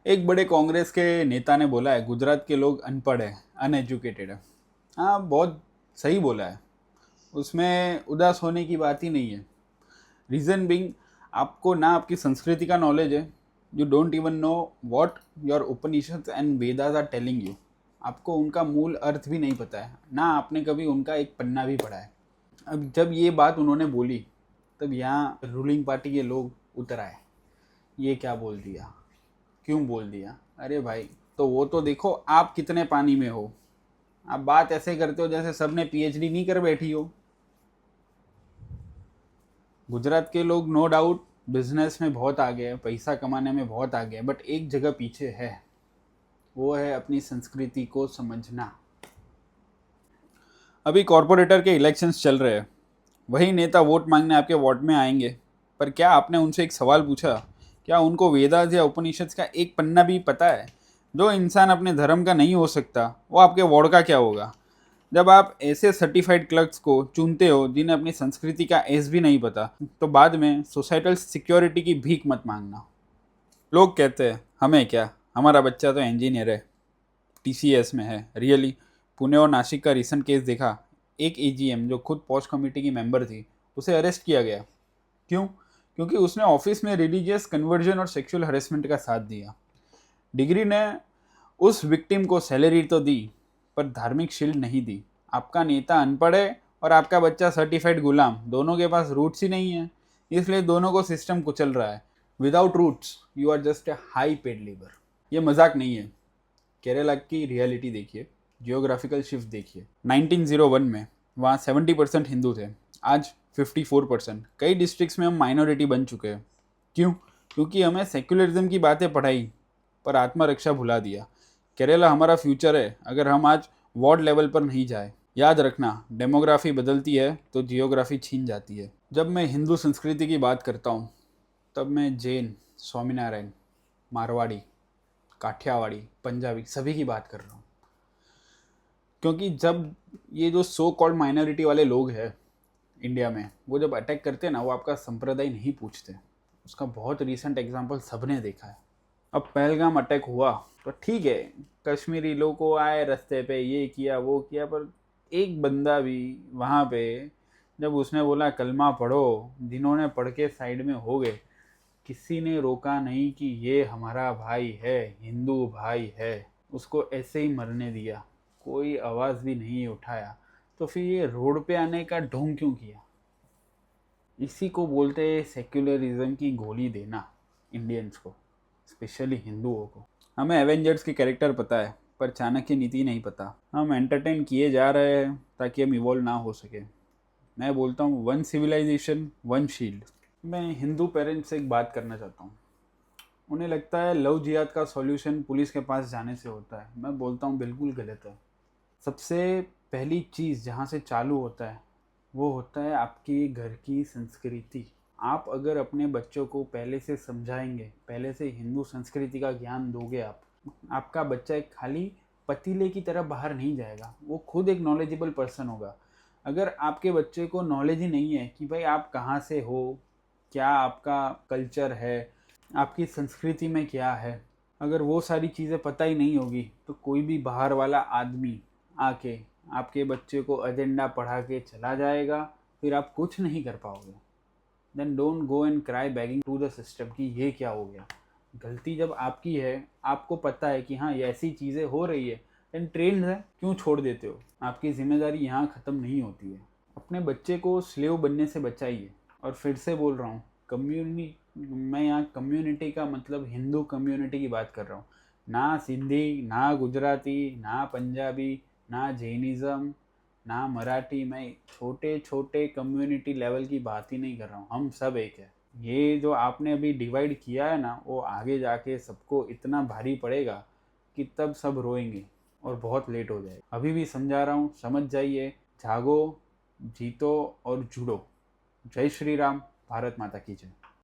एक बड़े कांग्रेस के नेता ने बोला है गुजरात के लोग अनपढ़ है, अनएजुकेटेड है। हाँ, बहुत सही बोला है। उसमें उदास होने की बात ही नहीं है। रीज़न बिंग, आपको ना आपकी संस्कृति का नॉलेज है। You don't even know what your Upanishad and Vedas are telling you. आपको उनका मूल अर्थ भी नहीं पता है, ना आपने कभी उनका एक पन्ना भी पढ़ा है। अब जब ये बात उन्होंने बोली, तब यहाँ रूलिंग पार्टी के लोग उतर आए। ये क्या बोल दिया, क्यों बोल दिया? अरे भाई, तो वो तो देखो आप कितने पानी में हो। आप बात ऐसे करते हो जैसे सबने पीएचडी नहीं कर बैठी हो। गुजरात के लोग नो डाउट बिजनेस में बहुत आगे है, पैसा कमाने में बहुत आगे है, बट एक जगह पीछे है। वो है अपनी संस्कृति को समझना। अभी कॉरपोरेटर के इलेक्शंस चल रहे हैं। वही नेता वोट मांगने आपके वार्ड में आएंगे, पर क्या आपने उनसे एक सवाल पूछा? क्या उनको वेदास या उपनिषद का एक पन्ना भी पता है? जो इंसान अपने धर्म का नहीं हो सकता, वो आपके वार्ड का क्या होगा? जब आप ऐसे सर्टिफाइड क्लर्क्स को चुनते हो जिन्हें अपनी संस्कृति का एस भी नहीं पता, तो बाद में सोसाइटल सिक्योरिटी की भीख मत मांगना। लोग कहते हैं हमें क्या, हमारा बच्चा तो इंजीनियर है, टीसीएस में है। रियली? पुणे और नासिक का रिसेंट केस देखा। एक एजीएम जो खुद पॉश कमेटी की मेंबर थी, उसे अरेस्ट किया गया। क्यों? क्योंकि उसने ऑफिस में रिलीजियस कन्वर्जन और सेक्सुअल हरेसमेंट का साथ दिया। डिग्री ने उस विक्टिम को सैलरी तो दी, पर धार्मिक शील्ड नहीं दी। आपका नेता अनपढ़ है और आपका बच्चा सर्टिफाइड गुलाम। दोनों के पास रूट्स ही नहीं है, इसलिए दोनों को सिस्टम कुचल रहा है। Without roots you are just a high paid labour. ये मजाक नहीं है। केरला की रियलिटी देखिए, जियोग्राफिकल शिफ्ट देखिए। 1901 में वहाँ 70% हिंदू थे, आज 54%। कई डिस्ट्रिक्ट्स में हम माइनॉरिटी बन चुके हैं। क्यों? क्योंकि हमें सेक्युलरिज्म की बातें पढ़ाई, पर आत्मरक्षा भुला दिया। केरला हमारा फ्यूचर है, अगर हम आज वार्ड लेवल पर नहीं जाए। याद रखना, डेमोग्राफी बदलती है तो जियोग्राफी छीन जाती है। जब मैं हिंदू संस्कृति की बात करता हूँ, तब मैं जैन, स्वामीनारायण, मारवाड़ी, काठियावाड़ी, पंजाबी सभी की बात कर रहा हूँ। क्योंकि जब ये जो सो कॉल्ड माइनॉरिटी वाले लोग हैं इंडिया में, वो जब अटैक करते हैं ना, वो आपका संप्रदाय नहीं पूछते। उसका बहुत रिसेंट एग्जांपल सबने देखा है। अब पहलगाम अटैक हुआ तो ठीक है, कश्मीरी लोग को आए रास्ते पे, ये किया वो किया, पर एक बंदा भी वहाँ पे जब उसने बोला कलमा पढ़ो, जिन्होंने पढ़ के साइड में हो गए, किसी ने रोका नहीं कि ये हमारा भाई है, हिंदू भाई है। उसको ऐसे ही मरने दिया, कोई आवाज़ भी नहीं उठाया। तो फिर ये रोड पे आने का ढोंग क्यों किया? इसी को बोलते हैं सेक्युलरिज्म की गोली देना इंडियंस को, स्पेशली हिंदुओं को। हमें एवेंजर्स के कैरेक्टर पता है, पर चाणक्य नीति नहीं पता। हम एंटरटेन किए जा रहे हैं ताकि हम इवॉल्व ना हो सके। मैं बोलता हूँ वन सिविलाइजेशन वन शील्ड। मैं हिंदू पेरेंट्स से एक बात करना चाहता हूँ। उन्हें लगता है लव जिहाद का सॉल्यूशन पुलिस के पास जाने से होता है। मैं बोलता हूँ बिल्कुल गलत है। सबसे पहली चीज़ जहाँ से चालू होता है, वो होता है आपकी घर की संस्कृति। आप अगर अपने बच्चों को पहले से समझाएंगे, पहले से हिंदू संस्कृति का ज्ञान दोगे, आपका बच्चा एक खाली पतीले की तरह बाहर नहीं जाएगा, वो खुद एक नॉलेजेबल पर्सन होगा। अगर आपके बच्चे को नॉलेज ही नहीं है कि भाई आप कहाँ से हो, क्या आपका कल्चर है, आपकी संस्कृति में क्या है, अगर वो सारी चीज़ें पता ही नहीं होगी, तो कोई भी बाहर वाला आदमी आके आपके बच्चे को एजेंडा पढ़ा के चला जाएगा, फिर आप कुछ नहीं कर पाओगे। Then don't go and cry begging to the system कि ये क्या हो गया। गलती जब आपकी है, आपको पता है कि हाँ ये ऐसी चीज़ें हो रही है, देन ट्रेंड है, क्यों छोड़ देते हो? आपकी जिम्मेदारी यहाँ ख़त्म नहीं होती है। अपने बच्चे को स्लेव बनने से बचाइए। और फिर से बोल रहा हूँ, मैं यहाँ कम्युनिटी का मतलब हिंदू कम्युनिटी की बात कर रहा हूँ, ना सिंधी, ना गुजराती, ना पंजाबी, ना जैनिज़्म, ना मराठी। मैं छोटे छोटे कम्युनिटी लेवल की बात ही नहीं कर रहा हूँ, हम सब एक है। ये जो आपने अभी डिवाइड किया है ना, वो आगे जाके सबको इतना भारी पड़ेगा कि तब सब रोएंगे और बहुत लेट हो जाएगा। अभी भी समझा रहा हूँ, समझ जाइए। जागो, जीतो और जुड़ो। जय श्री राम। भारत माता की जय।